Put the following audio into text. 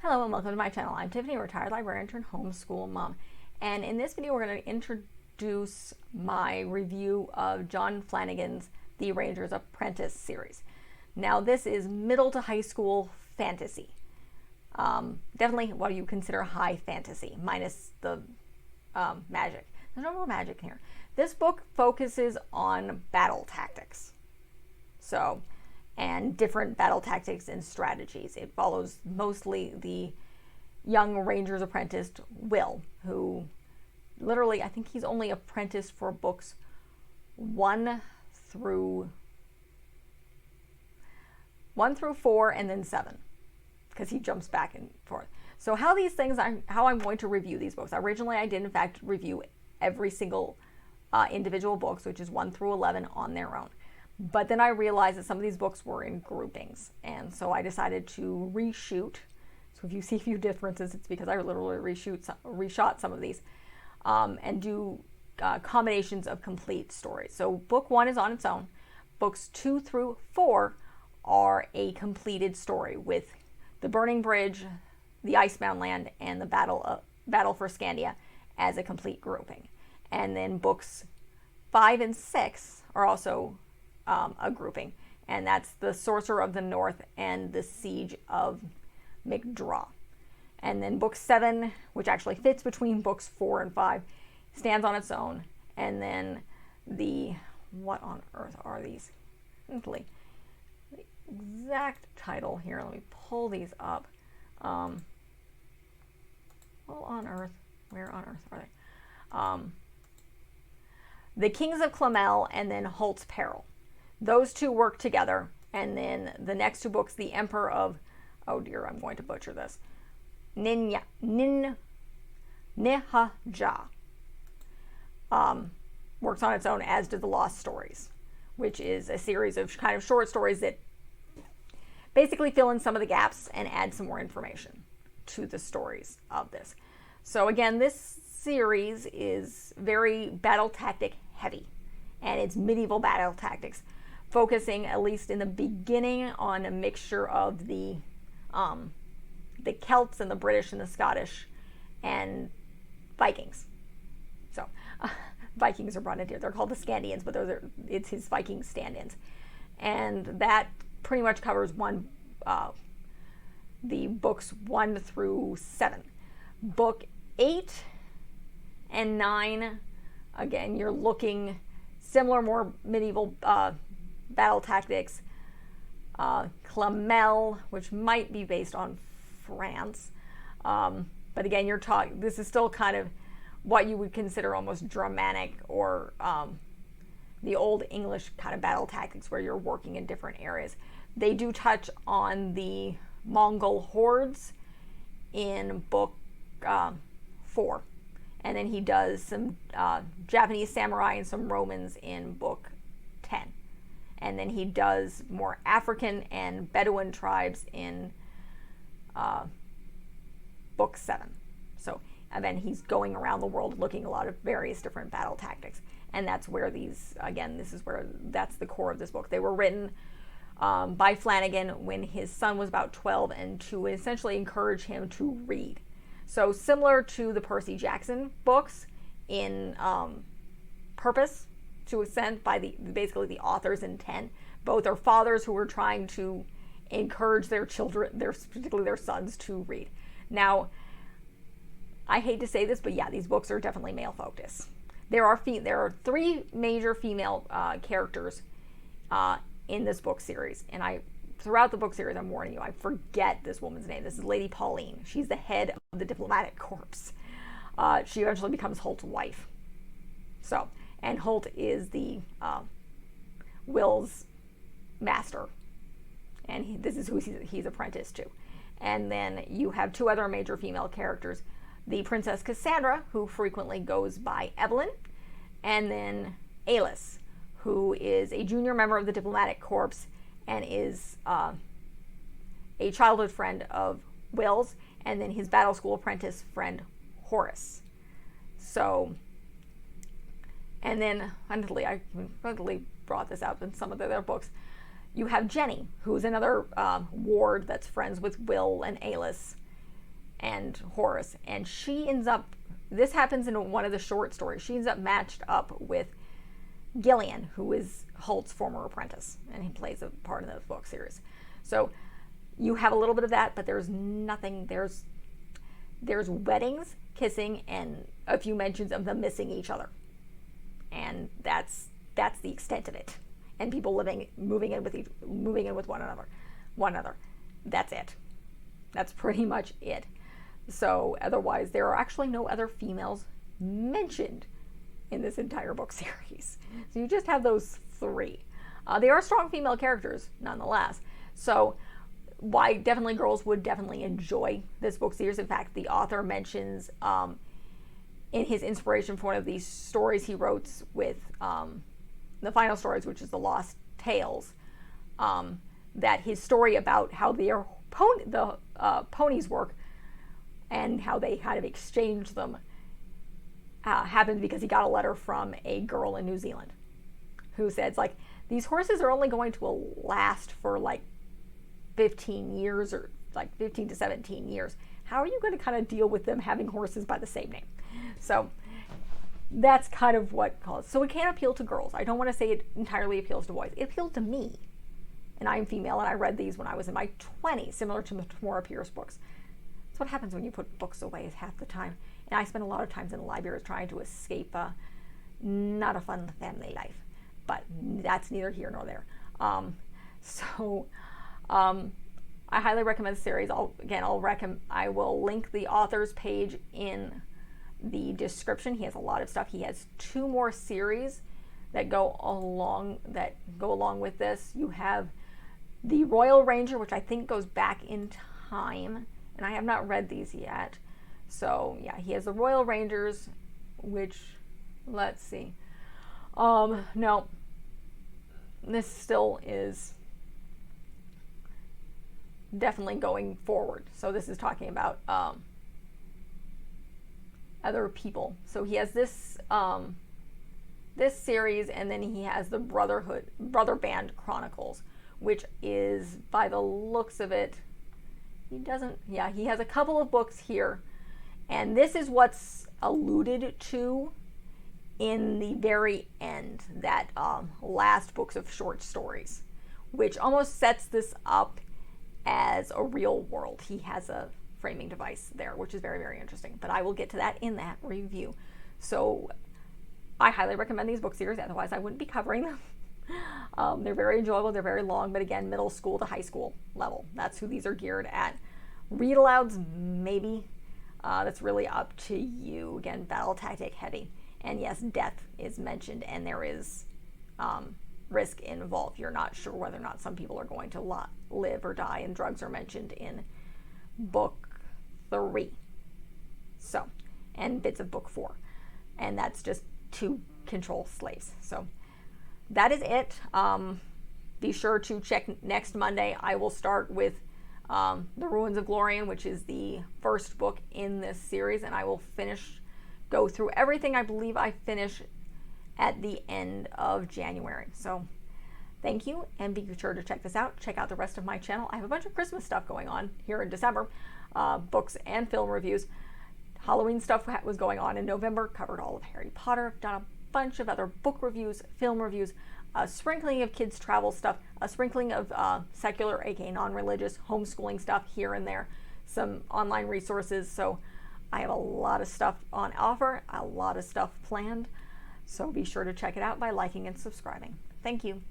Hello and welcome to my channel. I'm Tiffany, a retired librarian turned homeschool mom. And in this video, we're going to introduce my review of John Flanigan's The Ranger's Apprentice series. Now, this is middle to high school fantasy. Definitely what you consider high fantasy, minus the magic. There's no real magic here. This book focuses on battle tactics. And different battle tactics and strategies. It follows mostly the young ranger's apprentice, Will, who literally, I think he's only apprenticed for books 1 through 4 and then 7, because he jumps back and forth. So how I'm going to review these books. Originally, I did in fact review every single individual books, which is 1 through 11 on their own. But then I realized that some of these books were in groupings, and so I decided to reshoot. So if you see a few differences, it's because I literally reshot some of these and do combinations of complete stories. So book 1 is on its own. Books 2 through 4 are a completed story with the Burning Bridge, the Icebound Land, and the Battle for Scandia as a complete grouping. And then books 5 and 6 are also a grouping, and that's the Sorcerer of the North and the Siege of McDraw. And then book 7, which actually fits between books 4 and 5, stands on its own. And then what on earth are these? The exact title here, let me pull these up. Where on earth are they? The Kings of Clamel and then Holt's Peril. Those two work together, and then the next 2 books, The Emperor of, oh dear, I'm going to butcher this, Ninhaja, works on its own, as do The Lost Stories, which is a series of kind of short stories that basically fill in some of the gaps and add some more information to the stories of this. So again, this series is very battle tactic heavy, and it's medieval battle tactics, focusing, at least in the beginning, on a mixture of the Celts and the British and the Scottish and Vikings. So Vikings are brought into here. They're called the Scandians, but it's his Viking stand-ins. And that pretty much covers the books 1 through 7. Book 8 and 9, again, you're looking similar, more medieval battle tactics. Clamel, which might be based on France, but again, this is still kind of what you would consider almost dramatic, or the old English kind of battle tactics where you're working in different areas. They do touch on the Mongol hordes in book 4, and then he does some Japanese samurai and some Romans in book 10. And then he does more African and Bedouin tribes in book 7. So, and then he's going around the world looking at a lot of various different battle tactics. And that's where that's the core of this book. They were written by Flanigan when his son was about 12, and to essentially encourage him to read. So similar to the Percy Jackson books in purpose, to extent, by basically the author's intent. Both are fathers who were trying to encourage their children, particularly their sons, to read. Now, I hate to say this, but yeah, these books are definitely male focused. There are 3 major female characters in this book series, and throughout the book series, I'm warning you, I forget this woman's name. This is Lady Pauline. She's the head of the diplomatic corps. She eventually becomes Holt's wife. And Holt is the Will's master, and this is who he's apprenticed to. And then you have 2 other major female characters, the Princess Cassandra, who frequently goes by Evelyn, and then Alice, who is a junior member of the diplomatic corps and is a childhood friend of Will's, and then his battle school apprentice friend Horace. So, and then, I completely brought this up in some of the other books, you have Jenny, who's another ward that's friends with Will and Alice, and Horace, and she ends up, this happens in one of the short stories, she ends up matched up with Gillian, who is Holt's former apprentice, and he plays a part in the book series. So you have a little bit of that, but there's nothing, there's weddings, kissing, and a few mentions of them missing each other. And that's the extent of it. And people moving in with one another. That's it. That's pretty much it. So otherwise, there are actually no other females mentioned in this entire book series. So you just have those three. They are strong female characters, nonetheless. So why definitely girls would definitely enjoy this book series. In fact, the author mentions in his inspiration for one of these stories he wrote with the final stories, which is the Lost Tales, that his story about how the ponies work and how they kind of exchange them happened because he got a letter from a girl in New Zealand who says, like, these horses are only going to last for like 15 years or like 15 to 17 years. How are you going to kind of deal with them having horses by the same name? So that's kind of what calls. So it can appeal to girls. I don't want to say it entirely appeals to boys. It appealed to me. And I'm female, and I read these when I was in my 20s, similar to Tamora Pierce books. That's what happens when you put books away half the time. And I spend a lot of times in the libraries trying to escape not a fun family life. But that's neither here nor there. I highly recommend the series. I will link the author's page in the description. He has a lot of stuff. He has 2 more series that go along with this. You have the Royal Ranger, which I think goes back in time, and I have not read these yet. So yeah, he has the Royal Rangers, which, let's see. No, this still is definitely going forward. So this is talking about other people. So he has this series, and then he has the Brother Band Chronicles, which is, by the looks of it, he has a couple of books here, and this is what's alluded to in the very end, that last books of short stories, which almost sets this up as a real world. He has a framing device there, which is very, very interesting, but I will get to that in that review. So I highly recommend these book series, otherwise I wouldn't be covering them. They're very enjoyable, they're very long, but again, middle school to high school level. That's who these are geared at. Read alouds, maybe. That's really up to you. Again, battle tactic heavy. And yes, death is mentioned, and there is risk involved. You're not sure whether or not some people are going to live or die, and drugs are mentioned in book 3. So, and bits of book 4. And that's just to control slaves. So that is it. Be sure to check next Monday. I will start with The Ruins of Glorian, which is the first book in this series, and I will go through everything I believe I finish at the end of January. So thank you, and be sure to check this out. Check out the rest of my channel. I have a bunch of Christmas stuff going on here in December, books and film reviews. Halloween stuff was going on in November, covered all of Harry Potter, done a bunch of other book reviews, film reviews, a sprinkling of kids travel stuff, a sprinkling of secular, aka non-religious, homeschooling stuff here and there, some online resources. So I have a lot of stuff on offer, a lot of stuff planned. So be sure to check it out by liking and subscribing. Thank you.